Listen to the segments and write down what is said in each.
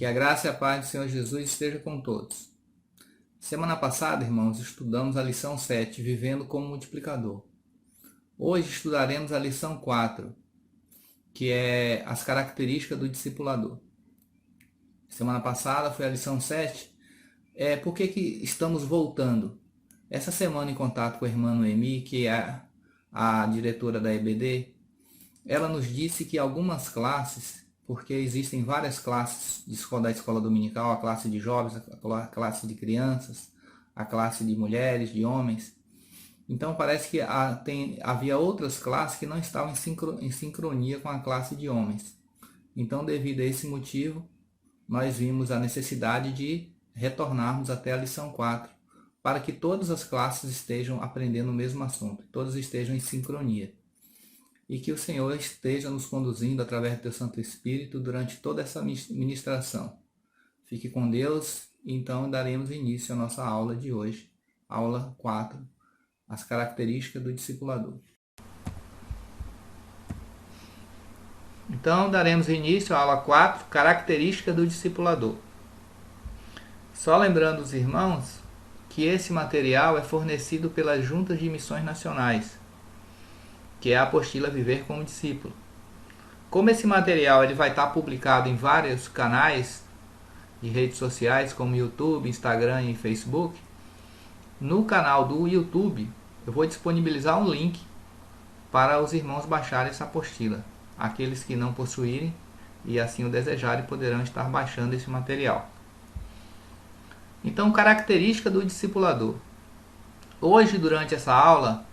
Que a graça e a paz do Senhor Jesus esteja com todos. Semana passada, irmãos, estudamos a lição 7, Vivendo como Multiplicador. Hoje estudaremos a lição 4, que é as características do discipulador. Semana passada foi a lição 7. Por que estamos voltando? Essa semana, em contato com a irmã Noemi, que é a diretora da EBD, ela nos disse que algumas classes, porque existem várias classes da escola dominical, a classe de jovens, a classe de crianças, a classe de mulheres, de homens. Então parece que havia outras classes que não estavam em sincronia com a classe de homens. Então, devido a esse motivo, nós vimos a necessidade de retornarmos até a lição 4, para que todas as classes estejam aprendendo o mesmo assunto, todas estejam em sincronia. E que o Senhor esteja nos conduzindo através do Teu Santo Espírito durante toda essa ministração. Fique com Deus, e então daremos início à nossa aula de hoje, aula 4, as características do discipulador. Então, daremos início à aula 4, características do discipulador. Só lembrando os irmãos que esse material é fornecido pelas Juntas de Missões Nacionais, que é a apostila Viver como Discípulo. Como esse material ele vai estar publicado em vários canais de redes sociais, como YouTube, Instagram e Facebook, no canal do YouTube eu vou disponibilizar um link para os irmãos baixarem essa apostila. Aqueles que não possuírem e assim o desejarem poderão estar baixando esse material. Então, característica do discipulador. Hoje, durante essa aula,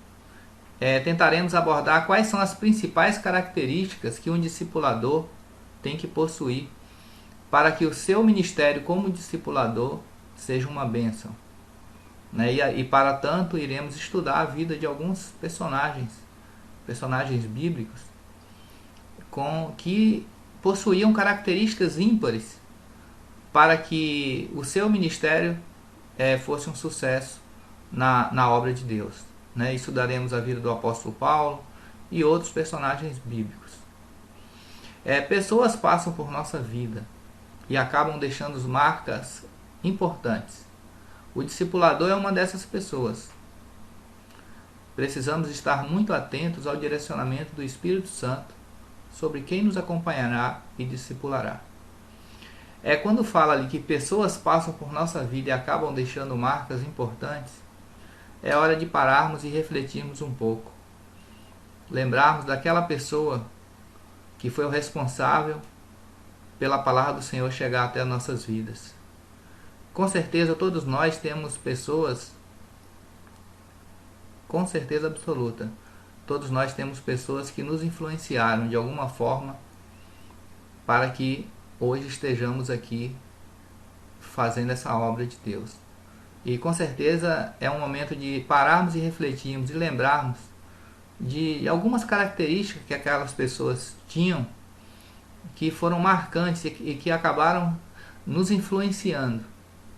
tentaremos abordar quais são as principais características que um discipulador tem que possuir para que o seu ministério como discipulador seja uma bênção. E para tanto, iremos estudar a vida de alguns personagens bíblicos, que possuíam características ímpares para que o seu ministério fosse um sucesso na obra de Deus. Estudaremos a vida do apóstolo Paulo e outros personagens bíblicos. Pessoas passam por nossa vida e acabam deixando marcas importantes. O discipulador é uma dessas pessoas. Precisamos estar muito atentos ao direcionamento do Espírito Santo sobre quem nos acompanhará e discipulará. Quando fala ali que pessoas passam por nossa vida e acabam deixando marcas importantes, é hora de pararmos e refletirmos um pouco. Lembrarmos daquela pessoa que foi o responsável pela palavra do Senhor chegar até as nossas vidas. Com certeza todos nós temos pessoas, com certeza absoluta, todos nós temos pessoas que nos influenciaram de alguma forma para que hoje estejamos aqui fazendo essa obra de Deus. E com certeza é um momento de pararmos e refletirmos e lembrarmos de algumas características que aquelas pessoas tinham, que foram marcantes e que acabaram nos influenciando.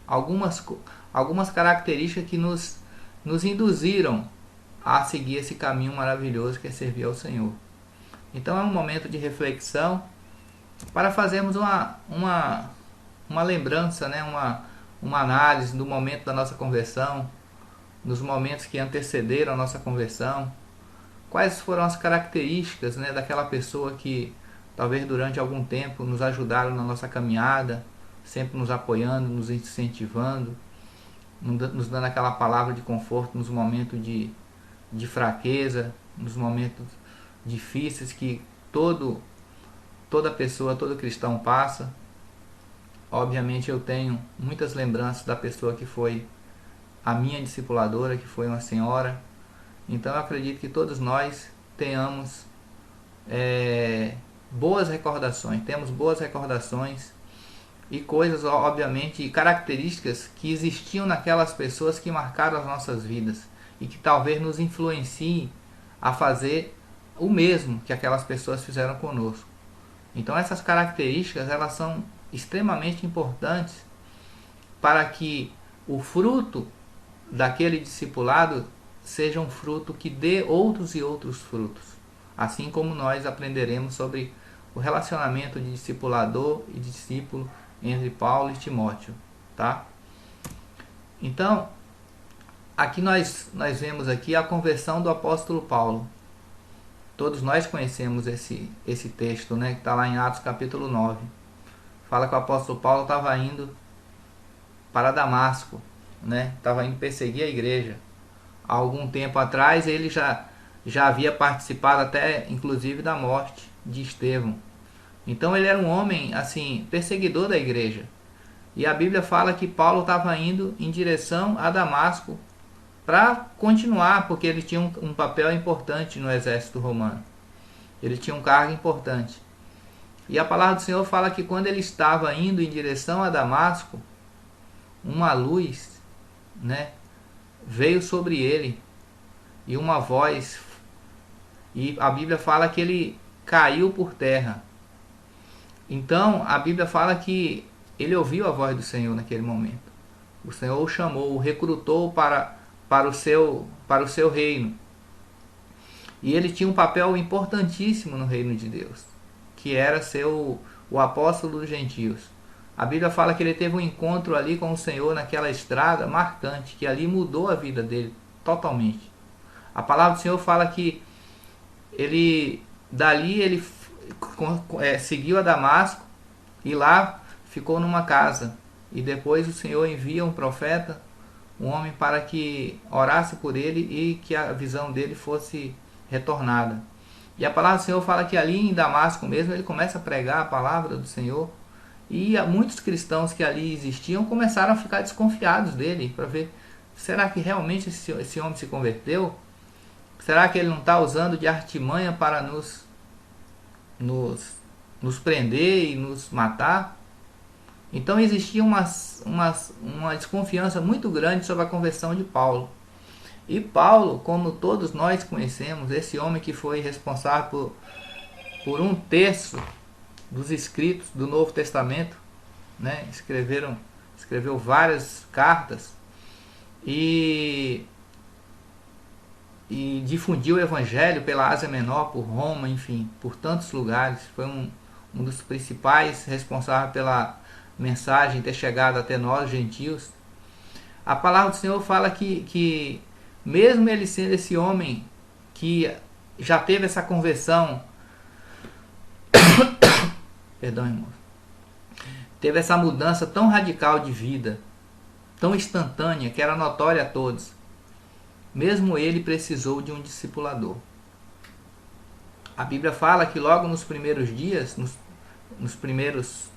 Algumas características que nos induziram a seguir esse caminho maravilhoso que é servir ao Senhor. Então é um momento de reflexão para fazermos uma lembrança, uma análise do momento da nossa conversão, dos momentos que antecederam a nossa conversão. Quais foram as características daquela pessoa que talvez durante algum tempo nos ajudaram na nossa caminhada, sempre nos apoiando, nos incentivando, nos dando aquela palavra de conforto nos momentos de fraqueza, nos momentos difíceis que toda pessoa, todo cristão passa. Obviamente eu tenho muitas lembranças da pessoa que foi a minha discipuladora, que foi uma senhora. Então eu acredito que todos nós tenhamos boas recordações, temos boas recordações e coisas, obviamente, características que existiam naquelas pessoas que marcaram as nossas vidas e que talvez nos influenciem a fazer o mesmo que aquelas pessoas fizeram conosco. Então essas características, elas são extremamente importantes para que o fruto daquele discipulado seja um fruto que dê outros e outros frutos. Assim como nós aprenderemos sobre o relacionamento de discipulador e discípulo entre Paulo e Timóteo, tá? Então, aqui nós vemos aqui a conversão do apóstolo Paulo. Todos nós conhecemos esse texto, né, que está lá em Atos capítulo 9. Fala que o apóstolo Paulo estava indo para Damasco, né? Estava indo perseguir a igreja. Há algum tempo atrás ele já havia participado até inclusive da morte de Estevão. Então ele era um homem assim perseguidor da igreja. E a Bíblia fala que Paulo estava indo em direção a Damasco para continuar, porque ele tinha um papel importante no exército romano. Ele tinha um cargo importante. E a palavra do Senhor fala que quando ele estava indo em direção a Damasco, uma luz, né, veio sobre ele e uma voz, e a Bíblia fala que ele caiu por terra. Então a Bíblia fala que ele ouviu a voz do Senhor naquele momento. O Senhor o chamou, o recrutou para o seu reino. E ele tinha um papel importantíssimo no reino de Deus, que era ser o apóstolo dos gentios. A Bíblia fala que ele teve um encontro ali com o Senhor naquela estrada marcante, que ali mudou a vida dele totalmente. A palavra do Senhor fala que dali ele seguiu a Damasco e lá ficou numa casa. E depois o Senhor envia um profeta, um homem, para que orasse por ele e que a visão dele fosse retornada. E a palavra do Senhor fala que ali em Damasco mesmo ele começa a pregar a palavra do Senhor. E muitos cristãos que ali existiam começaram a ficar desconfiados dele, para ver, será que realmente esse homem se converteu? Será que ele não está usando de artimanha para nos prender e nos matar? Então existia uma desconfiança muito grande sobre a conversão de Paulo. E Paulo, como todos nós conhecemos, esse homem que foi responsável por um terço dos escritos do Novo Testamento, né? Escreveu várias cartas e difundiu o Evangelho pela Ásia Menor, por Roma, enfim, por tantos lugares. Foi um dos principais responsáveis pela mensagem ter chegado até nós, gentios. A palavra do Senhor fala que mesmo ele sendo esse homem que já teve essa conversão, perdão, irmãos, teve essa mudança tão radical de vida, tão instantânea, que era notória a todos, mesmo ele precisou de um discipulador. A Bíblia fala que logo nos primeiros dias, nos primeiros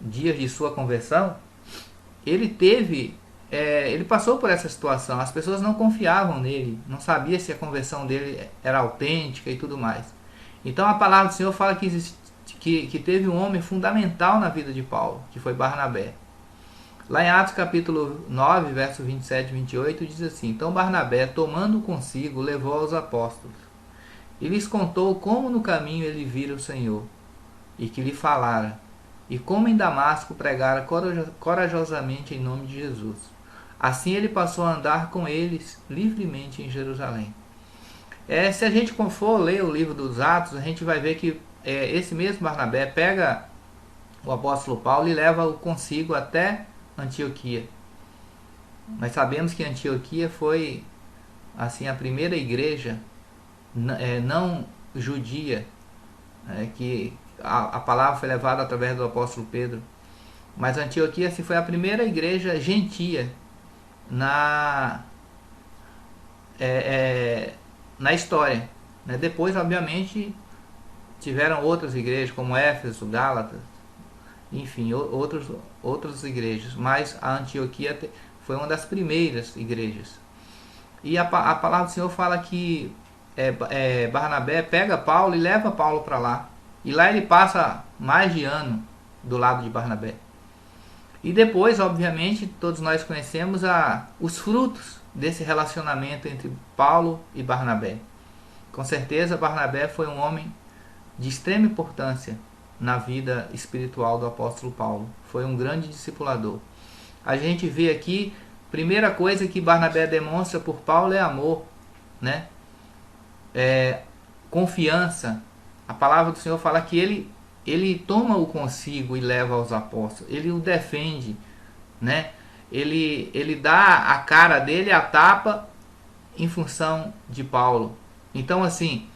dias de sua conversão, ele passou por essa situação. As pessoas não confiavam nele, não sabiam se a conversão dele era autêntica e tudo mais. Então a palavra do Senhor fala que teve um homem fundamental na vida de Paulo, que foi Barnabé. Lá em Atos capítulo 9, verso 27 e 28, diz assim: Então Barnabé, tomando consigo, levou aos apóstolos, e lhes contou como no caminho ele vira o Senhor, e que lhe falara, e como em Damasco pregara corajosamente em nome de Jesus. Assim ele passou a andar com eles livremente em Jerusalém. Se a gente for ler o livro dos Atos, a gente vai ver que esse mesmo Barnabé pega o apóstolo Paulo e leva-o consigo até Antioquia. Nós sabemos que Antioquia foi assim a primeira igreja não judia, que a palavra foi levada através do apóstolo Pedro. Mas Antioquia foi a primeira igreja gentia na história. Depois, obviamente, tiveram outras igrejas como Éfeso, Gálatas, enfim, outras igrejas, mas a Antioquia foi uma das primeiras igrejas. E a palavra do Senhor fala que Barnabé pega Paulo e leva Paulo para lá, e lá ele passa mais de ano do lado de Barnabé. E depois, obviamente, todos nós conhecemos os frutos desse relacionamento entre Paulo e Barnabé. Com certeza Barnabé foi um homem de extrema importância na vida espiritual do apóstolo Paulo. Foi um grande discipulador. A gente vê aqui, primeira coisa que Barnabé demonstra por Paulo é amor, confiança. A palavra do Senhor fala que ele toma-o consigo e leva aos apóstolos, ele o defende, né? Ele dá a cara dele a tapa em função de Paulo. Então, assim,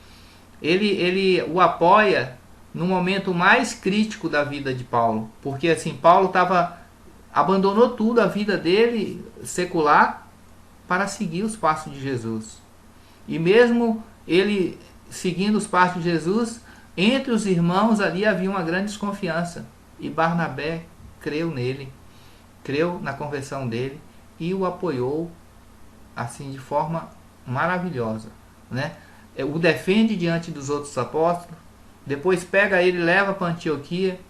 ele o apoia no momento mais crítico da vida de Paulo, porque assim, Paulo abandonou tudo, a vida dele secular, para seguir os passos de Jesus. E mesmo ele seguindo os passos de Jesus, entre os irmãos ali havia uma grande desconfiança. E Barnabé creu nele, creu na conversão dele e o apoiou assim de forma maravilhosa, né? O defende diante dos outros apóstolos, depois pega ele e leva para Antioquia.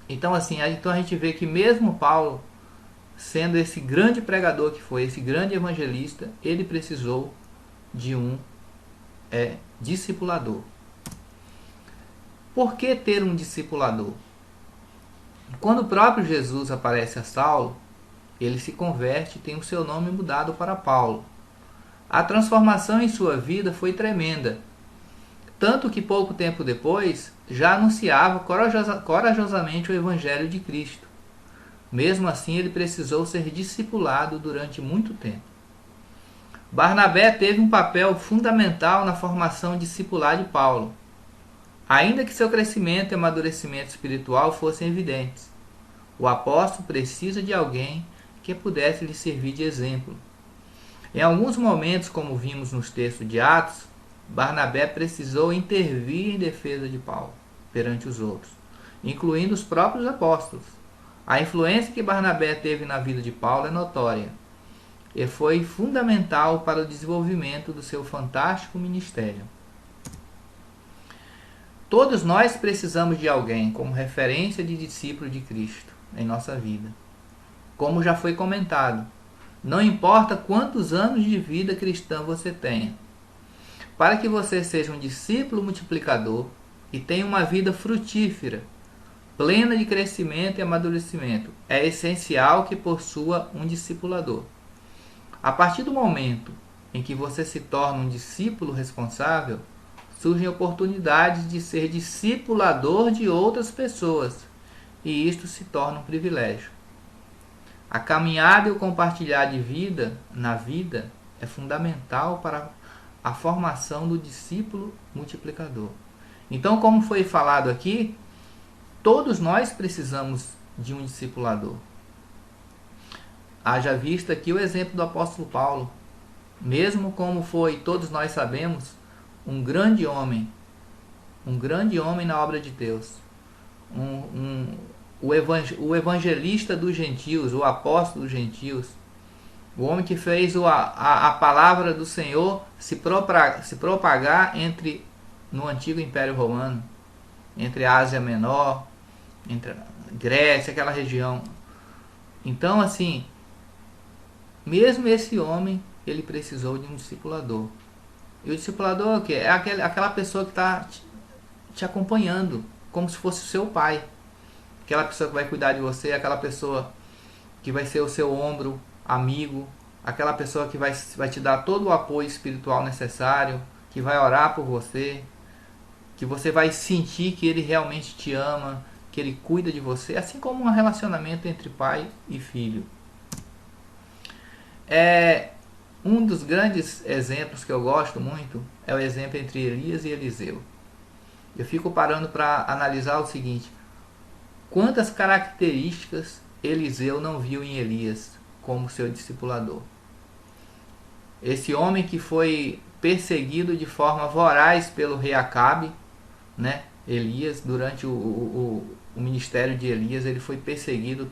Então assim, então a gente vê que mesmo Paulo, sendo esse grande pregador que foi, esse grande evangelista, ele precisou de um discipulador. Por que ter um discipulador? Quando o próprio Jesus aparece a Saulo, ele se converte e tem o seu nome mudado para Paulo. A transformação em sua vida foi tremenda, tanto que pouco tempo depois já anunciava corajosamente o Evangelho de Cristo. Mesmo assim, ele precisou ser discipulado durante muito tempo. Barnabé teve um papel fundamental na formação discipular de Paulo, ainda que seu crescimento e amadurecimento espiritual fossem evidentes. O apóstolo precisa de alguém que pudesse lhe servir de exemplo. Em alguns momentos, como vimos nos textos de Atos, Barnabé precisou intervir em defesa de Paulo perante os outros, incluindo os próprios apóstolos. A influência que Barnabé teve na vida de Paulo é notória e foi fundamental para o desenvolvimento do seu fantástico ministério. Todos nós precisamos de alguém como referência de discípulo de Cristo em nossa vida. Como já foi comentado, não importa quantos anos de vida cristã você tenha, para que você seja um discípulo multiplicador e tenha uma vida frutífera, plena de crescimento e amadurecimento, é essencial que possua um discipulador. A partir do momento em que você se torna um discípulo responsável, surgem oportunidades de ser discipulador de outras pessoas, e isto se torna um privilégio. A caminhada e o compartilhar de vida na vida é fundamental para a formação do discípulo multiplicador. Então, como foi falado aqui, todos nós precisamos de um discipulador. Haja vista aqui o exemplo do apóstolo Paulo. Mesmo como foi, todos nós sabemos, um grande homem na obra de Deus, o evangelista dos gentios, o apóstolo dos gentios, o homem que fez a palavra do Senhor se propagar no antigo Império Romano, entre a Ásia Menor, entre a Grécia, aquela região. Então, assim, mesmo esse homem, ele precisou de um discipulador. E o discipulador é o quê? É aquela pessoa que está te acompanhando, como se fosse o seu pai. Aquela pessoa que vai cuidar de você, aquela pessoa que vai ser o seu ombro amigo, aquela pessoa que vai te dar todo o apoio espiritual necessário, que vai orar por você, que você vai sentir que ele realmente te ama, que ele cuida de você, assim como um relacionamento entre pai e filho. Um dos grandes exemplos que eu gosto muito é o exemplo entre Elias e Eliseu. Eu fico parando para analisar o seguinte: quantas características Eliseu não viu em Elias como seu discipulador? Esse homem que foi perseguido de forma voraz pelo rei Acabe, né? Elias, durante o ministério de Elias, ele foi perseguido.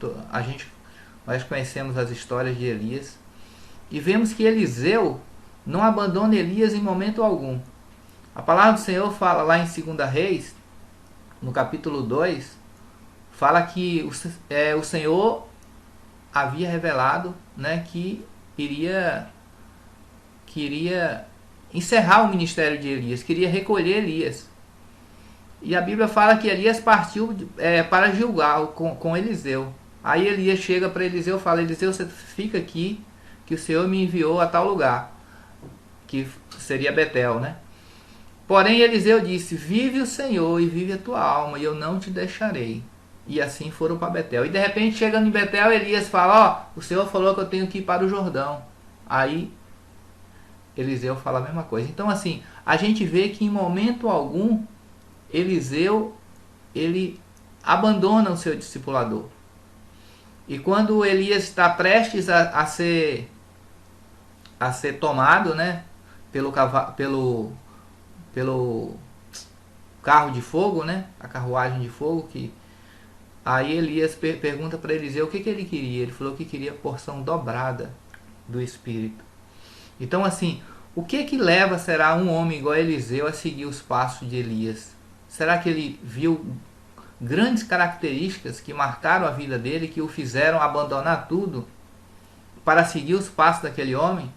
Nós conhecemos as histórias de Elias. E vemos que Eliseu não abandona Elias em momento algum. A palavra do Senhor fala lá em 2 Reis, no capítulo 2, fala que o Senhor havia revelado, né, que iria encerrar o ministério de Elias, queria recolher Elias. E a Bíblia fala que Elias partiu para Gilgal com Eliseu. Aí Elias chega para Eliseu e fala: Eliseu, você fica aqui, que o Senhor me enviou a tal lugar, que seria Betel, né? Porém Eliseu disse: vive o Senhor e vive a tua alma, e eu não te deixarei. E assim foram para Betel. E de repente, chegando em Betel, Elias fala: ó, o Senhor falou que eu tenho que ir para o Jordão. Aí Eliseu fala a mesma coisa. Então assim, a gente vê que em momento algum Eliseu, ele abandona o seu discipulador. E quando Elias está prestes a ser tomado, né, pelo carro de fogo, né, a carruagem de fogo, que aí Elias pergunta para Eliseu o que ele queria. Ele falou que queria porção dobrada do Espírito. Então assim, o que leva, será, um homem igual a Eliseu a seguir os passos de Elias? Será que ele viu grandes características que marcaram a vida dele, que o fizeram abandonar tudo para seguir os passos daquele homem?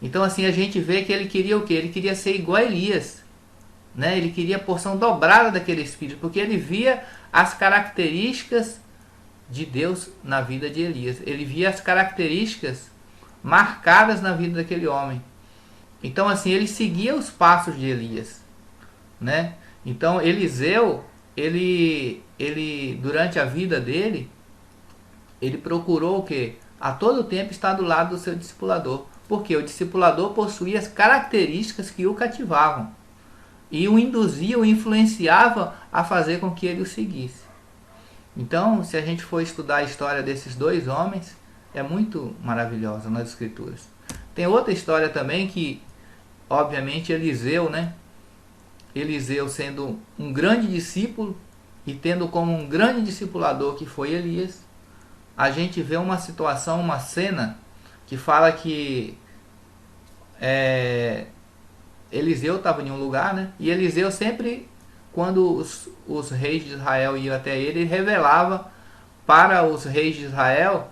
Então assim, a gente vê que ele queria o quê? Ele queria ser igual a Elias, né? Ele queria a porção dobrada daquele Espírito, porque ele via as características de Deus na vida de Elias. Ele via as características marcadas na vida daquele homem. Então assim, ele seguia os passos de Elias, né? Então Eliseu, ele durante a vida dele, ele procurou o quê? A todo tempo estar do lado do seu discipulador. Porque o discipulador possuía as características que o cativavam e o induzia, o influenciava a fazer com que ele o seguisse. Então, se a gente for estudar a história desses dois homens, é muito maravilhosa nas Escrituras. Tem outra história também que, obviamente, Eliseu, né? Eliseu sendo um grande discípulo e tendo como um grande discipulador que foi Elias, a gente vê uma situação, uma cena que fala que Eliseu estava em um lugar, né? E Eliseu sempre, quando os reis de Israel iam até ele, revelava para os reis de Israel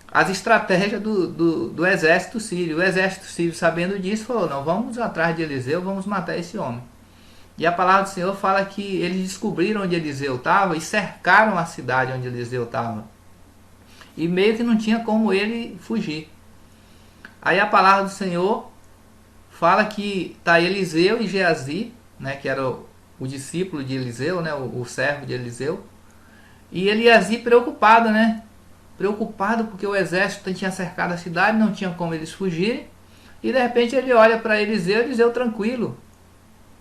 as estratégias do exército sírio. O exército sírio, sabendo disso, falou: não, vamos atrás de Eliseu, vamos matar esse homem. E a palavra do Senhor fala que eles descobriram onde Eliseu estava e cercaram a cidade onde Eliseu estava. E meio que não tinha como ele fugir. Aí a palavra do Senhor fala que está Eliseu e Geazi, né, que era o discípulo de Eliseu, né, o servo de Eliseu. E Geazi preocupado, né? Preocupado porque o exército tinha cercado a cidade, não tinha como eles fugirem. E de repente ele olha para Eliseu tranquilo,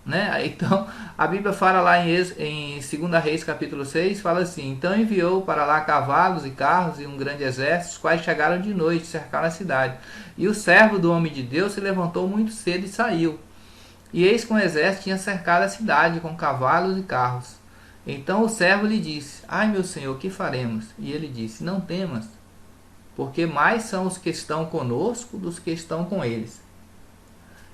né? Então a Bíblia fala lá em 2 Reis capítulo 6, fala assim: então enviou para lá cavalos e carros e um grande exército, os quais chegaram de noite, cercaram a cidade. E o servo do homem de Deus se levantou muito cedo e saiu. E eis que um exército tinha cercado a cidade com cavalos e carros. Então o servo lhe disse: ai meu senhor, que faremos? E ele disse: não temas, porque mais são os que estão conosco dos que estão com eles.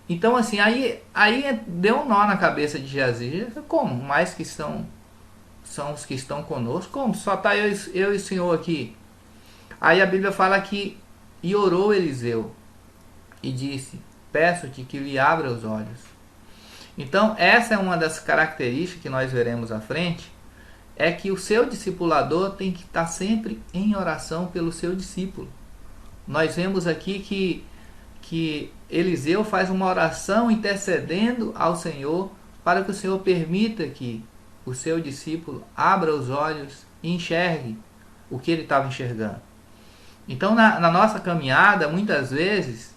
Então assim, aí deu um nó na cabeça de Geazi. Como? Mais que são os que estão conosco? Como? Só está eu e o Senhor aqui. Aí a Bíblia fala que e orou Eliseu e disse: peço-te que lhe abra os olhos. Então essa é uma das características que nós veremos à frente, é que o seu discipulador tem que estar sempre em oração pelo seu discípulo. Nós vemos aqui que Eliseu faz uma oração intercedendo ao Senhor para que o Senhor permita que o seu discípulo abra os olhos e enxergue o que ele estava enxergando. Então na nossa caminhada, muitas vezes,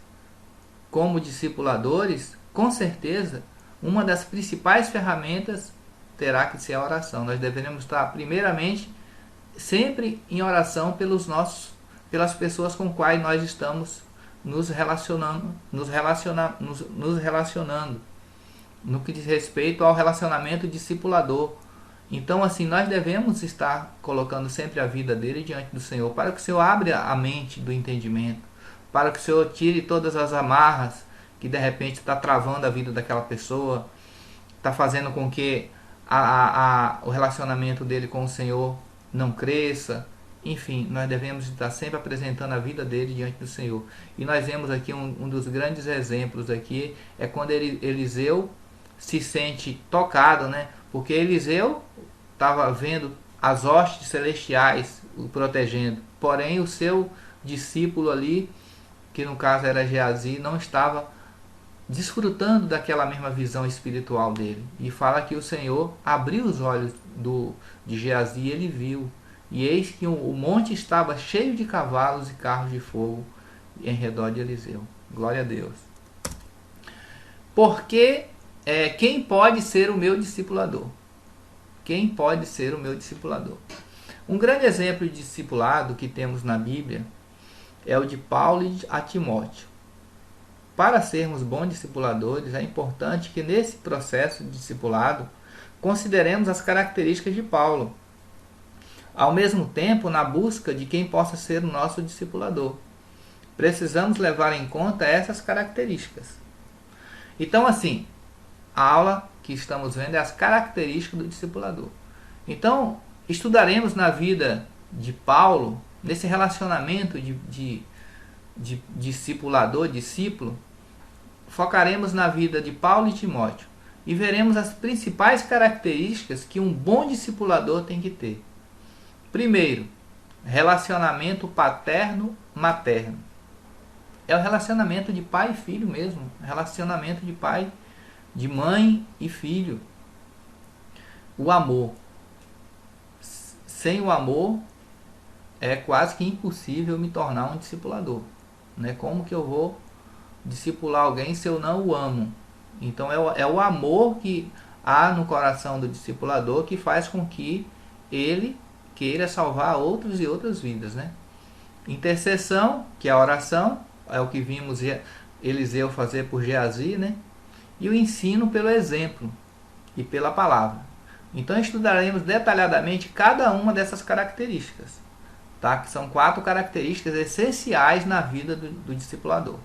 como discipuladores, com certeza, uma das principais ferramentas terá que ser a oração. Nós deveremos estar, primeiramente, sempre em oração pelas pessoas com quais nós estamos nos relacionando no que diz respeito ao relacionamento discipulador. Então assim, nós devemos estar colocando sempre a vida dele diante do Senhor, para que o Senhor abra a mente do entendimento, para que o Senhor tire todas as amarras que de repente está travando a vida daquela pessoa, está fazendo com que o relacionamento dele com o Senhor não cresça. Enfim, nós devemos estar sempre apresentando a vida dele diante do Senhor. E nós vemos aqui um dos grandes exemplos aqui, é quando Eliseu se sente tocado, né? Porque Eliseu estava vendo as hostes celestiais o protegendo, porém o seu discípulo ali, que no caso era Geazi, não estava desfrutando daquela mesma visão espiritual dele. E fala que o Senhor abriu os olhos de Geazi e ele viu. E eis que o monte estava cheio de cavalos e carros de fogo em redor de Eliseu. Glória a Deus. Porque quem pode ser o meu discipulador? Quem pode ser o meu discipulador? Um grande exemplo de discipulado que temos na Bíblia é o de Paulo a Timóteo. Para sermos bons discipuladores, é importante que nesse processo de discipulado consideremos as características de Paulo, ao mesmo tempo na busca de quem possa ser o nosso discipulador. Precisamos levar em conta essas características. Então, assim, a aula que estamos vendo é as características do discipulador. Então, estudaremos na vida de Paulo, nesse relacionamento de discipulador, discípulo, focaremos na vida de Paulo e Timóteo e veremos as principais características que um bom discipulador tem que ter. Primeiro, relacionamento paterno-materno. É o relacionamento de pai e filho mesmo, relacionamento de pai, de mãe e filho. O amor. Sem o amor, é quase que impossível me tornar um discipulador. Né? Como que eu vou discipular alguém se eu não o amo? Então é o amor que há no coração do discipulador que faz com que ele queira salvar outros e outras vidas. Né? Intercessão, que é a oração, é o que vimos Eliseu fazer por Geazi, né? E o ensino pelo exemplo e pela palavra. Então estudaremos detalhadamente cada uma dessas características, tá? Que são 4 características essenciais na vida do discipulador.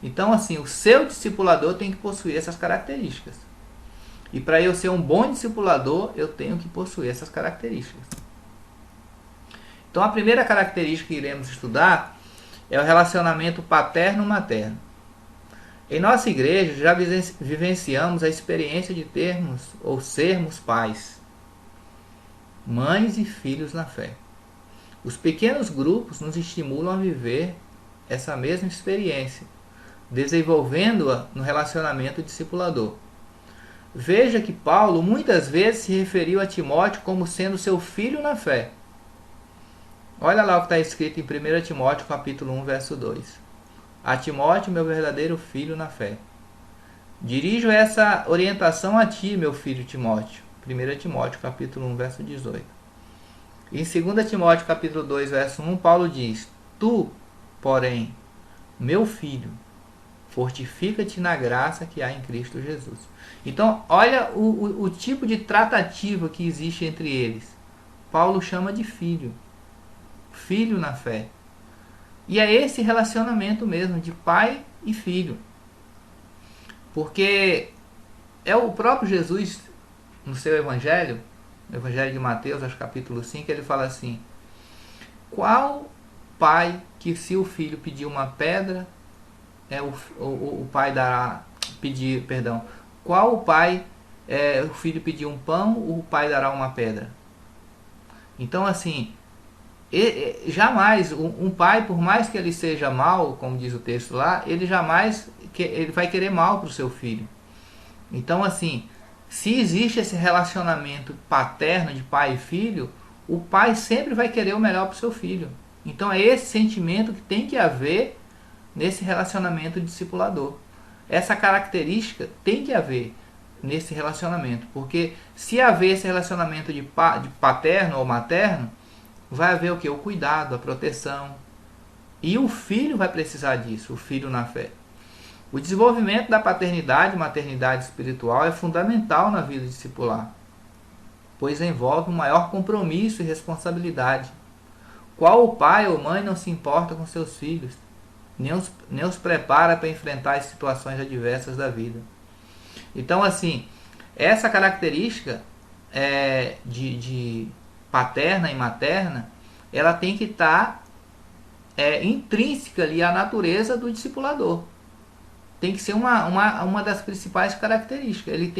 Então, assim, o seu discipulador tem que possuir essas características. E para eu ser um bom discipulador, eu tenho que possuir essas características. Então, a primeira característica que iremos estudar é o relacionamento paterno-materno. Em nossa igreja, já vivenciamos a experiência de termos ou sermos pais, mães e filhos na fé. Os pequenos grupos nos estimulam a viver essa mesma experiência, desenvolvendo-a no relacionamento discipulador. Veja que Paulo muitas vezes se referiu a Timóteo como sendo seu filho na fé. Olha lá o que está escrito em 1 Timóteo capítulo 1, verso 2. A Timóteo, meu verdadeiro filho na fé. Dirijo essa orientação a ti, meu filho Timóteo. 1 Timóteo capítulo 1, verso 18. Em 2 Timóteo capítulo 2, verso 1, Paulo diz: Tu, porém, meu filho, fortifica-te na graça que há em Cristo Jesus. Então, olha o tipo de tratativa que existe entre eles. Paulo chama de filho. Filho na fé. E é esse relacionamento mesmo de pai e filho. Porque é o próprio Jesus, no seu evangelho, no evangelho de Mateus, acho capítulo 5, ele fala assim: qual pai que se o filho pedir uma pedra, o pai dará, qual o pai, o filho pedir um pão, o pai dará uma pedra? Então, assim, jamais um pai, por mais que ele seja mau, como diz o texto lá, ele vai querer mal para o seu filho. Então, assim, se existe esse relacionamento paterno de pai e filho, o pai sempre vai querer o melhor para o seu filho. Então é esse sentimento que tem que haver nesse relacionamento discipulador. Essa característica tem que haver nesse relacionamento, porque se haver esse relacionamento de paterno ou materno, vai haver o que? O cuidado, a proteção. E o filho vai precisar disso, o filho na fé. O desenvolvimento da paternidade e maternidade espiritual é fundamental na vida discipular, pois envolve um maior compromisso e responsabilidade. Qual o pai ou mãe não se importa com seus filhos, nem os prepara para enfrentar as situações adversas da vida? Então, assim, essa característica de paterna e materna, ela tem que estar intrínseca ali à natureza do discipulador. Tem que ser uma das principais características. Ele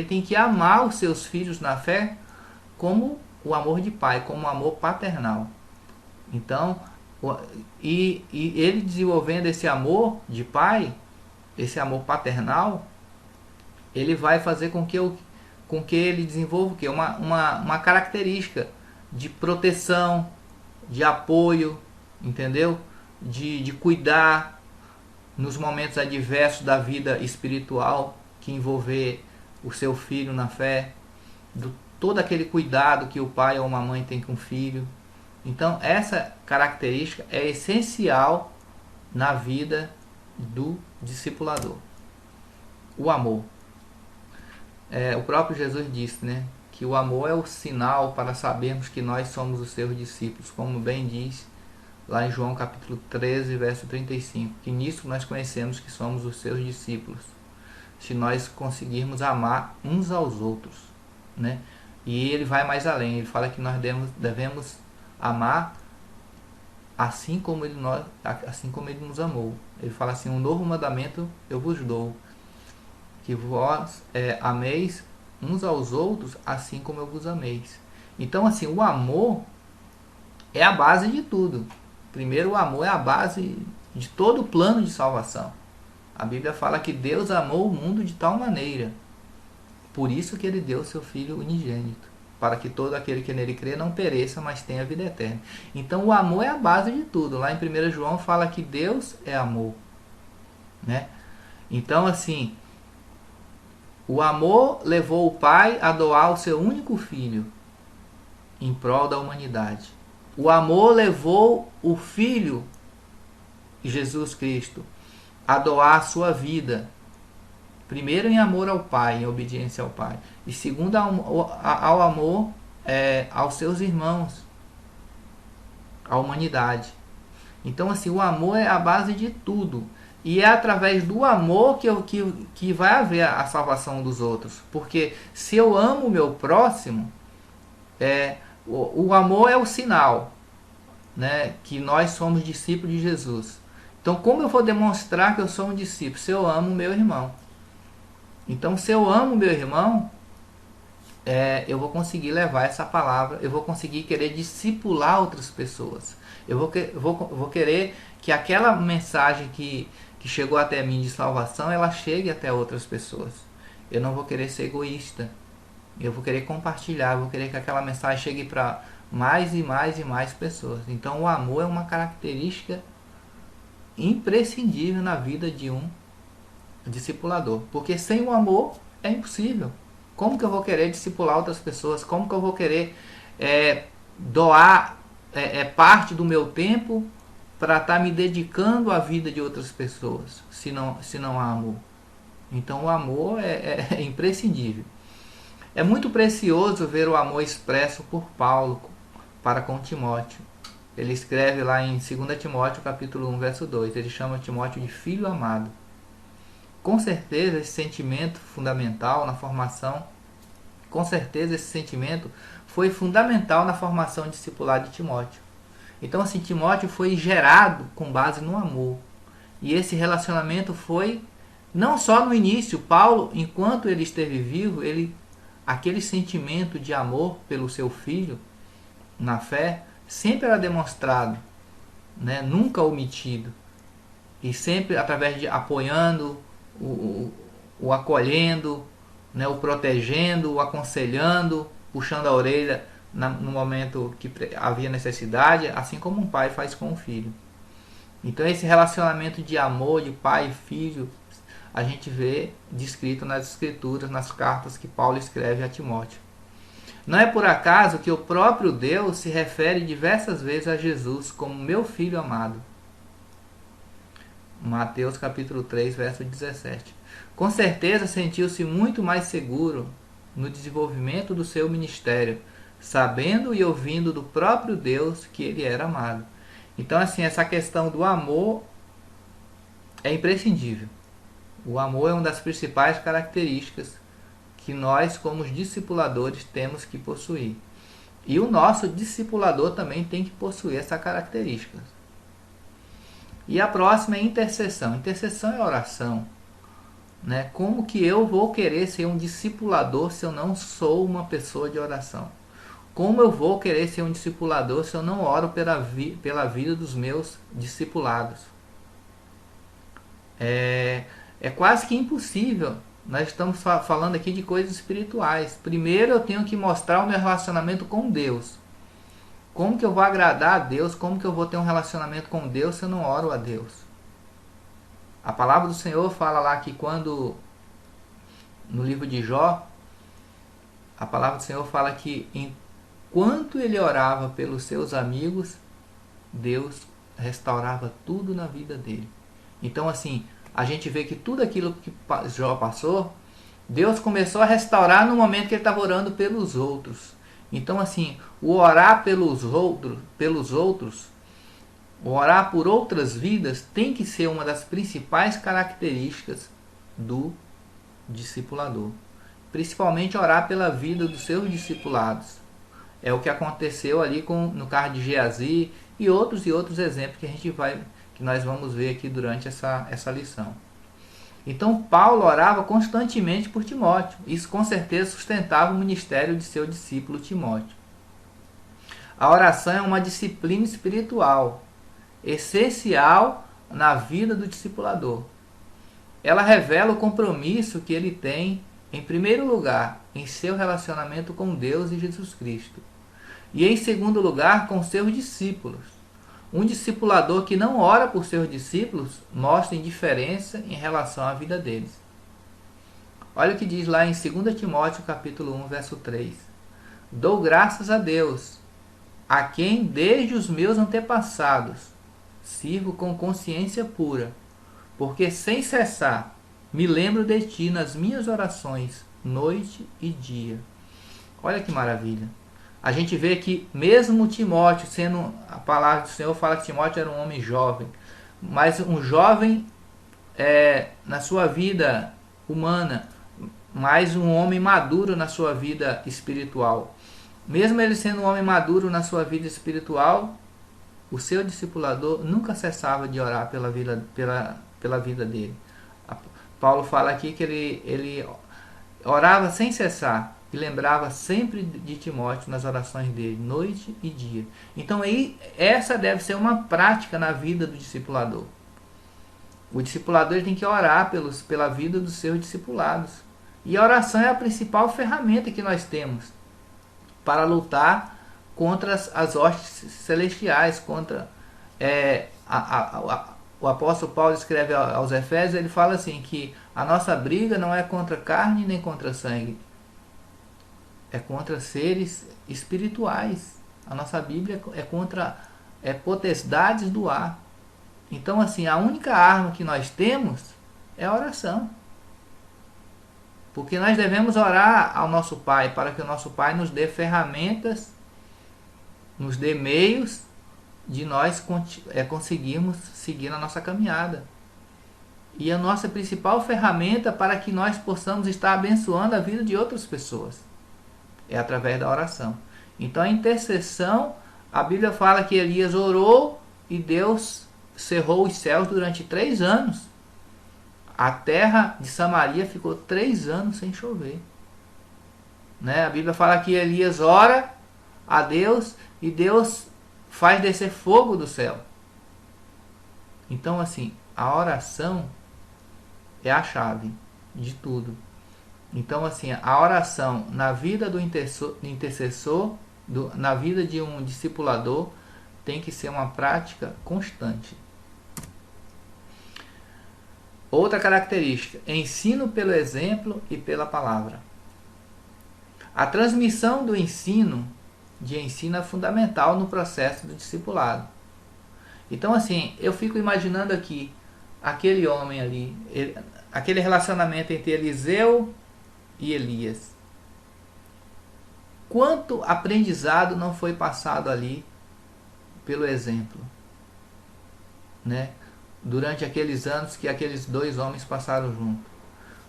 tem que amar os seus filhos na fé como o amor de pai, como o amor paternal. Então, e ele desenvolvendo esse amor de pai, esse amor paternal, ele vai fazer com que ele desenvolva o quê? Uma característica de proteção, de apoio, entendeu? De cuidar nos momentos adversos da vida espiritual que envolver o seu filho na fé, todo aquele cuidado que o pai ou uma mãe tem com o filho. Então, essa característica é essencial na vida do discipulador. O amor. O próprio Jesus disse, né, que o amor é o sinal para sabermos que nós somos os seus discípulos, como bem diz lá em João capítulo 13, verso 35, que nisso nós conhecemos que somos os seus discípulos, se nós conseguirmos amar uns aos outros, né? E ele vai mais além, ele fala que nós devemos amar assim como ele nos amou. Ele fala assim: um novo mandamento eu vos dou, que vós ameis uns aos outros assim como eu vos ameis. Então, assim, o amor é a base de tudo. Primeiro, o amor é a base de todo o plano de salvação. A Bíblia fala que Deus amou o mundo de tal maneira, por isso que ele deu seu Filho unigênito, para que todo aquele que nele crê não pereça, mas tenha vida eterna. Então o amor é a base de tudo. Lá em 1 João fala que Deus é amor, né? Então, assim, o amor levou o Pai a doar o seu único Filho em prol da humanidade. O amor levou o Filho, Jesus Cristo, a doar a sua vida, primeiro em amor ao Pai, em obediência ao Pai, e segundo ao amor aos seus irmãos, à humanidade. Então, assim, o amor é a base de tudo, e é através do amor que vai haver a salvação dos outros, porque se eu amo o meu próximo, o amor é o sinal, né, que nós somos discípulos de Jesus. Então, como eu vou demonstrar que eu sou um discípulo? Se eu amo o meu irmão. Então, se eu amo meu irmão, eu vou conseguir levar essa palavra, eu vou conseguir querer discipular outras pessoas. Eu vou querer que aquela mensagem que chegou até mim de salvação, ela chegue até outras pessoas. Eu não vou querer ser egoísta. Eu vou querer compartilhar, eu vou querer que aquela mensagem chegue para mais e mais e mais pessoas. Então, o amor é uma característica imprescindível na vida de um discipulador, porque sem o amor é impossível. Como que eu vou querer discipular outras pessoas? Como que eu vou querer doar parte do meu tempo para estar me dedicando à vida de outras pessoas, se não há amor? Então o amor é imprescindível. É muito precioso ver o amor expresso por Paulo para com Timóteo. Ele escreve lá em 2 Timóteo capítulo 1, verso 2, ele chama Timóteo de filho amado. Com certeza esse sentimento fundamental na formação, com certeza esse sentimento foi fundamental na formação discipular de Timóteo. Então, assim, Timóteo foi gerado com base no amor. E esse relacionamento foi não só no início. Paulo, enquanto ele esteve vivo, aquele sentimento de amor pelo seu filho na fé sempre era demonstrado, né? Nunca omitido, e sempre através de apoiando, o acolhendo, né? O protegendo, o aconselhando, puxando a orelha no momento que havia necessidade, assim como um pai faz com o filho. Então esse relacionamento de amor de pai e filho a gente vê descrito nas escrituras, nas cartas que Paulo escreve a Timóteo. Não é por acaso que o próprio Deus se refere diversas vezes a Jesus como meu filho amado. Mateus capítulo 3, verso 17. Com certeza sentiu-se muito mais seguro no desenvolvimento do seu ministério, sabendo e ouvindo do próprio Deus que ele era amado. Então, assim, essa questão do amor é imprescindível. O amor é uma das principais características que nós, como discipuladores, temos que possuir. E o nosso discipulador também tem que possuir essa característica. E a próxima é intercessão. Intercessão é oração, né? Como que eu vou querer ser um discipulador se eu não sou uma pessoa de oração? Como eu vou querer ser um discipulador se eu não oro pela vida dos meus discipulados? É quase que impossível. Nós estamos falando aqui de coisas espirituais. Primeiro eu tenho que mostrar o meu relacionamento com Deus. Como que eu vou agradar a Deus? Como que eu vou ter um relacionamento com Deus se eu não oro a Deus? A palavra do Senhor fala lá que quando, no livro de Jó, a palavra do Senhor fala que enquanto ele orava pelos seus amigos, Deus restaurava tudo na vida dele. Então assim, a gente vê que tudo aquilo que Jó passou, Deus começou a restaurar no momento que ele estava orando pelos outros. Então assim, o orar pelos outros, o orar por outras vidas tem que ser uma das principais características do discipulador. Principalmente orar pela vida dos seus discipulados. É o que aconteceu ali no caso de Geazi e outros exemplos que nós vamos ver aqui durante essa lição. Então Paulo orava constantemente por Timóteo. Isso com certeza sustentava o ministério de seu discípulo Timóteo. A oração é uma disciplina espiritual essencial na vida do discipulador. Ela revela o compromisso que ele tem, em primeiro lugar, em seu relacionamento com Deus e Jesus Cristo. E em segundo lugar, com seus discípulos. Um discipulador que não ora por seus discípulos mostra indiferença em relação à vida deles. Olha o que diz lá em 2 Timóteo capítulo 1, verso 3. Dou graças a Deus, a quem desde os meus antepassados sirvo com consciência pura, porque sem cessar me lembro de ti nas minhas orações, noite e dia. Olha que maravilha. A gente vê que mesmo Timóteo, sendo a palavra do Senhor fala que Timóteo era um homem jovem, mas um jovem na sua vida humana, mas um homem maduro na sua vida espiritual. Mesmo ele sendo um homem maduro na sua vida espiritual, o seu discipulador nunca cessava de orar pela vida dele. Paulo fala aqui que ele orava sem cessar e lembrava sempre de Timóteo nas orações dele, noite e dia. Então aí, essa deve ser uma prática na vida do discipulador. O discipulador ele tem que orar pela vida dos seus discipulados. E a oração é a principal ferramenta que nós temos para lutar contra as hostes celestiais, contra o apóstolo Paulo escreve aos Efésios, ele fala assim que a nossa briga não é contra carne nem contra sangue, é contra seres espirituais. A nossa Bíblia é contra potestades do ar. Então assim, a única arma que nós temos é a oração. Porque nós devemos orar ao nosso Pai para que o nosso Pai nos dê ferramentas, nos dê meios de nós conseguirmos seguir na nossa caminhada. E a nossa principal ferramenta para que nós possamos estar abençoando a vida de outras pessoas é através da oração. Então a intercessão, a Bíblia fala que Elias orou e Deus cerrou os céus durante 3 anos. A terra de Samaria ficou 3 anos sem chover. A Bíblia fala que Elias ora a Deus e Deus faz descer fogo do céu. Então assim, a oração é a chave de tudo. Então assim, a oração na vida do intercessor, na vida de um discipulador, tem que ser uma prática constante. Outra característica, ensino pelo exemplo e pela palavra. A transmissão do ensino é fundamental no processo do discipulado. Então assim, eu fico imaginando aqui, aquele homem ali, aquele relacionamento entre Eliseu e Elias. Quanto aprendizado não foi passado ali pelo exemplo, durante aqueles anos que aqueles 2 homens passaram juntos.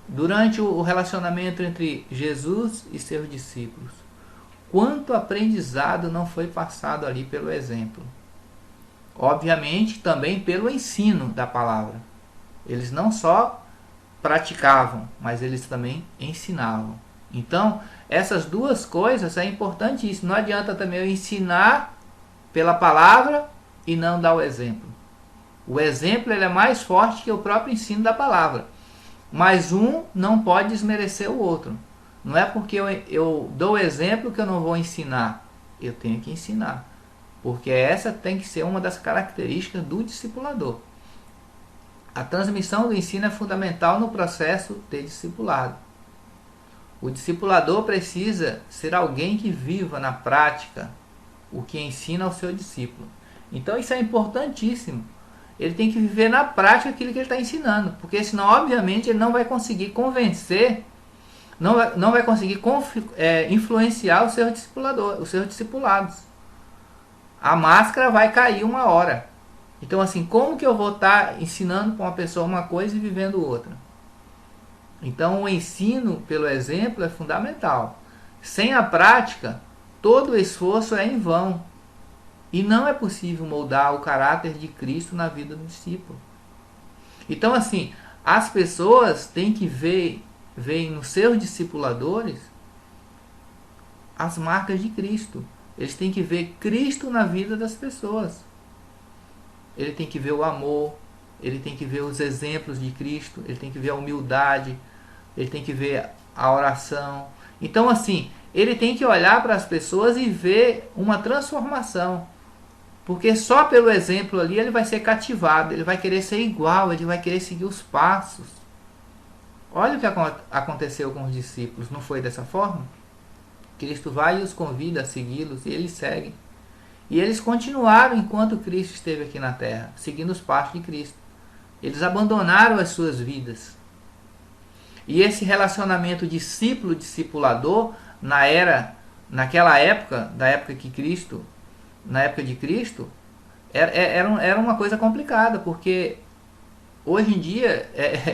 Durante o relacionamento entre Jesus e seus discípulos. Quanto aprendizado não foi passado ali pelo exemplo. Obviamente também pelo ensino da palavra. Eles não só praticavam, mas eles também ensinavam. Então, essas duas coisas é importantíssimo. Não adianta também eu ensinar pela palavra e não dar o exemplo. O exemplo ele é mais forte que o próprio ensino da palavra. mas um não pode desmerecer o outro. Não é porque eu dou exemplo que eu não vou ensinar. Eu tenho que ensinar. Porque essa tem que ser uma das características do discipulador. A transmissão do ensino é fundamental no processo de discipulado. O discipulador precisa ser alguém que viva na prática o que ensina ao seu discípulo. Então isso é importantíssimo. Ele tem que viver na prática aquilo que ele está ensinando, porque senão, obviamente, ele não vai conseguir convencer, não vai conseguir influenciar o seu discipulador, os seus discipulados. A máscara vai cair uma hora. Então, assim, como que eu vou estar ensinando para uma pessoa uma coisa e vivendo outra? Então, o ensino pelo exemplo é fundamental. Sem a prática, todo o esforço é em vão. E não é possível moldar o caráter de Cristo na vida do discípulo. Então, assim, as pessoas têm que ver nos seus discipuladores as marcas de Cristo. Eles têm que ver Cristo na vida das pessoas. Ele tem que ver o amor, ele tem que ver os exemplos de Cristo, ele tem que ver a humildade, ele tem que ver a oração. Então, assim, ele tem que olhar para as pessoas e ver uma transformação. Porque só pelo exemplo ali ele vai ser cativado, ele vai querer ser igual, ele vai querer seguir os passos. Olha o que aconteceu com os discípulos, não foi dessa forma? Cristo vai e os convida a segui-los e eles seguem. E eles continuaram enquanto Cristo esteve aqui na terra, seguindo os passos de Cristo. Eles abandonaram as suas vidas. E esse relacionamento discípulo-discipulador, naquela época, na época de Cristo, era uma coisa complicada, porque hoje em dia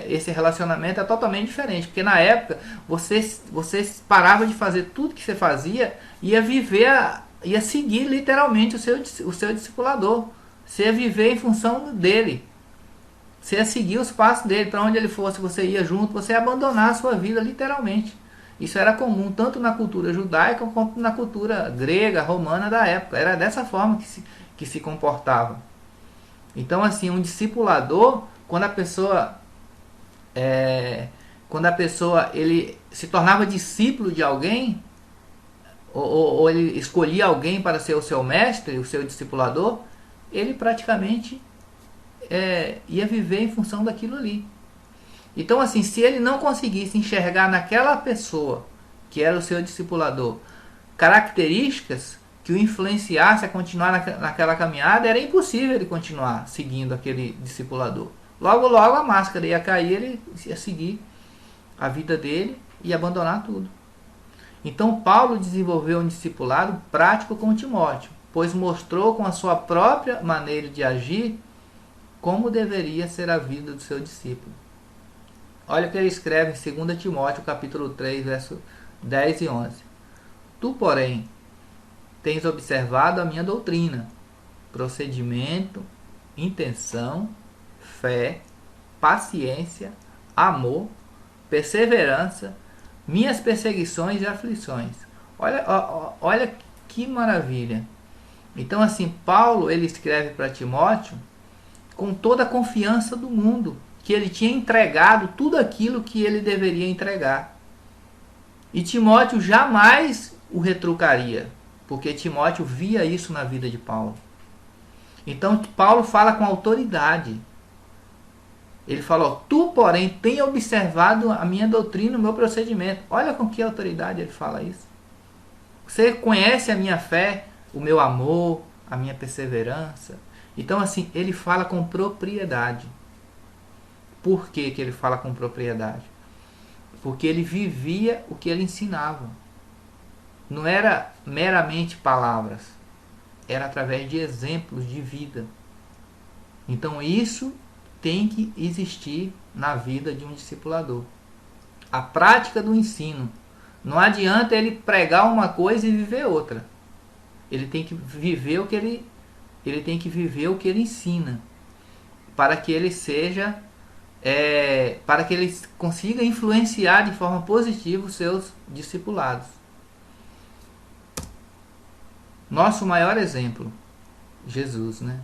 esse relacionamento é totalmente diferente, porque na época você parava de fazer tudo que você fazia e ia seguir literalmente o seu discipulador. Você ia viver em função dele. Você ia seguir os passos dele. Para onde ele fosse, você ia junto. Você ia abandonar a sua vida literalmente. Isso era comum tanto na cultura judaica quanto na cultura grega, romana da época. Era dessa forma que se comportava. Então, assim, um discipulador, quando a pessoa ele se tornava discípulo de alguém, ou ele escolhia alguém para ser o seu mestre, o seu discipulador, ele praticamente ia viver em função daquilo ali. Então, assim, se ele não conseguisse enxergar naquela pessoa, que era o seu discipulador, características que o influenciasse a continuar naquela caminhada, era impossível ele continuar seguindo aquele discipulador. Logo, logo a máscara ia cair, ele ia seguir a vida dele e abandonar tudo. Então Paulo desenvolveu um discipulado prático com Timóteo, pois mostrou com a sua própria maneira de agir como deveria ser a vida do seu discípulo. Olha o que ele escreve em 2 Timóteo capítulo 3, verso 10 e 11. Tu, porém, tens observado a minha doutrina, procedimento, intenção, fé, paciência, amor, perseverança, minhas perseguições e aflições. Olha que maravilha. Então, assim, Paulo ele escreve para Timóteo com toda a confiança do mundo, que ele tinha entregado tudo aquilo que ele deveria entregar. E Timóteo jamais o retrucaria, porque Timóteo via isso na vida de Paulo. Então Paulo fala com autoridade. Ele falou: tu, porém, tem observado a minha doutrina, o meu procedimento. Olha com que autoridade ele fala isso. Você conhece a minha fé, o meu amor, a minha perseverança. Então, assim, ele fala com propriedade. Por que ele fala com propriedade? Porque ele vivia o que ele ensinava. Não era meramente palavras. Era através de exemplos de vida. Então, isso tem que existir na vida de um discipulador. A prática do ensino. Não adianta ele pregar uma coisa e viver outra. Ele tem que viver o que ele ensina, para que ele seja, para que ele consiga influenciar de forma positiva os seus discipulados. Nosso maior exemplo, Jesus, né?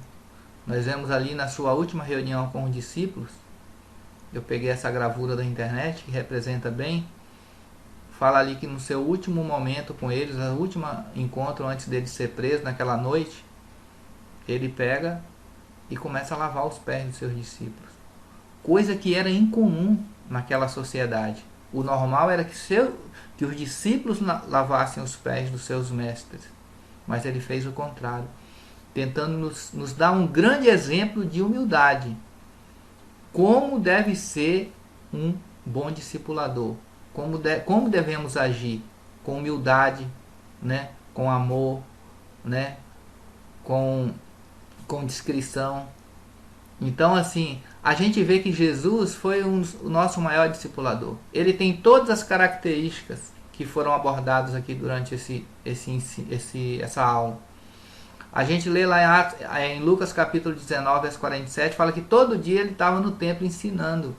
Nós vemos ali na sua última reunião com os discípulos, Eu peguei essa gravura da internet que representa bem. Fala ali que no seu último momento com eles, no último encontro antes dele ser preso, naquela noite, ele pega e começa a lavar os pés dos seus discípulos. Coisa que era incomum naquela sociedade. O normal era que os discípulos lavassem os pés dos seus mestres. Mas ele fez o contrário, tentando nos dar um grande exemplo de humildade. Como deve ser um bom discipulador. Como devemos agir com humildade, né? Com amor, né? com discrição. Então, assim, a gente vê que Jesus foi o nosso maior discipulador. Ele tem todas as características que foram abordadas aqui durante essa aula. A gente lê lá em Lucas capítulo 19, verso 47, fala que todo dia ele estava no templo ensinando.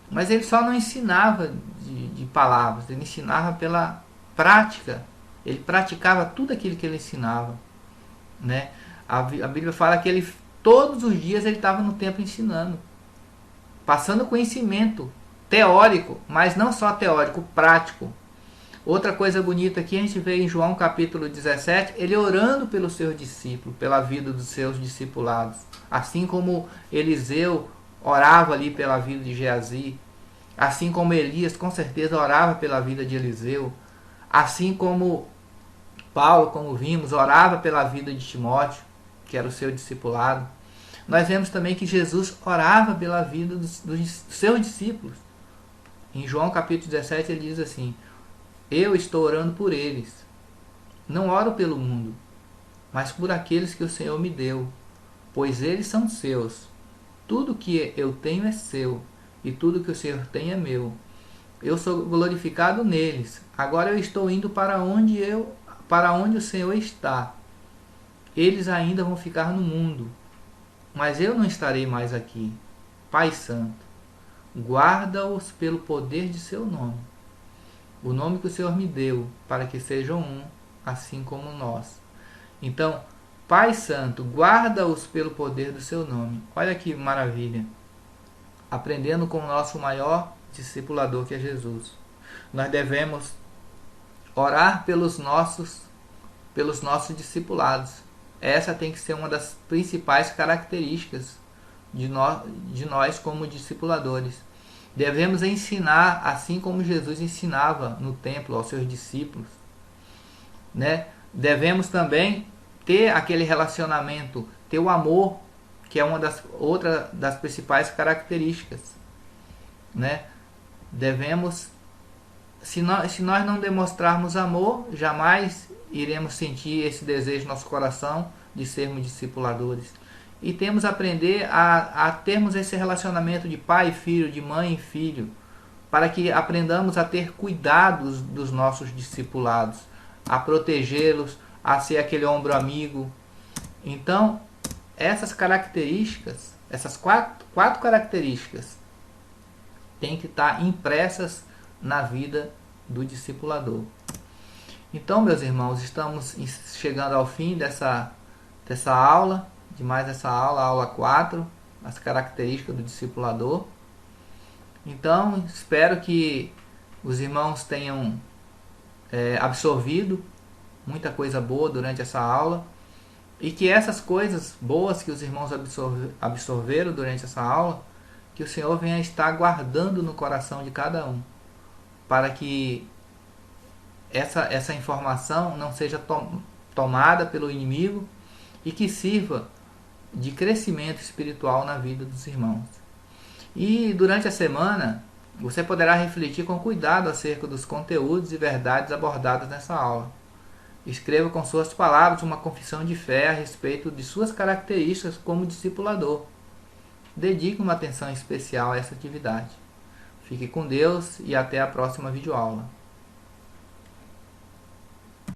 Mas ele só não ensinava de palavras, ele ensinava pela prática. Ele praticava tudo aquilo que ele ensinava, né? A Bíblia fala que ele todos os dias ele estava no templo ensinando, passando conhecimento teórico, mas não só teórico, prático. Outra coisa bonita aqui, a gente vê em João capítulo 17, ele orando pelos seus discípulos, pela vida dos seus discipulados. Assim como Eliseu orava ali pela vida de Geazi, assim como Elias com certeza orava pela vida de Eliseu, assim como Paulo, como vimos, orava pela vida de Timóteo, que era o seu discipulado. Nós vemos também que Jesus orava pela vida dos seus discípulos. Em João capítulo 17 ele diz assim: eu estou orando por eles. Não oro pelo mundo, mas por aqueles que o Senhor me deu, pois eles são seus. Tudo que eu tenho é seu, e tudo que o Senhor tem é meu. Eu sou glorificado neles. Agora eu estou indo para onde o Senhor está. Eles ainda vão ficar no mundo, mas eu não estarei mais aqui. Pai Santo, guarda-os pelo poder de seu nome, o nome que o Senhor me deu, para que sejam um, assim como nós. Então, Pai Santo, guarda-os pelo poder do seu nome. Olha que maravilha. Aprendendo com o nosso maior discipulador, que é Jesus. Nós devemos orar pelos nossos discipulados. Essa tem que ser uma das principais características de nós como discipuladores. Devemos ensinar assim como Jesus ensinava no templo aos seus discípulos, né? Devemos também ter aquele relacionamento, ter o amor, que é outra das principais características, né? Devemos, se nós não demonstrarmos amor, jamais iremos sentir esse desejo no nosso coração de sermos discipuladores. E temos que aprender a termos esse relacionamento de pai e filho, de mãe e filho, para que aprendamos a ter cuidados dos nossos discipulados, a protegê-los, a ser aquele ombro amigo. Então, essas características, essas quatro características, têm que estar impressas na vida do discipulador. Então, meus irmãos, estamos chegando ao fim dessa aula, de mais essa aula 4, as características do discipulador. Então, espero que os irmãos tenham absorvido muita coisa boa durante essa aula e que essas coisas boas que os irmãos absorveram durante essa aula, que o Senhor venha estar guardando no coração de cada um, para que essa informação não seja tomada pelo inimigo e que sirva de crescimento espiritual na vida dos irmãos. E durante a semana, você poderá refletir com cuidado acerca dos conteúdos e verdades abordados nessa aula. Escreva com suas palavras uma confissão de fé a respeito de suas características como discipulador. Dedique uma atenção especial a essa atividade. Fique com Deus e até a próxima videoaula.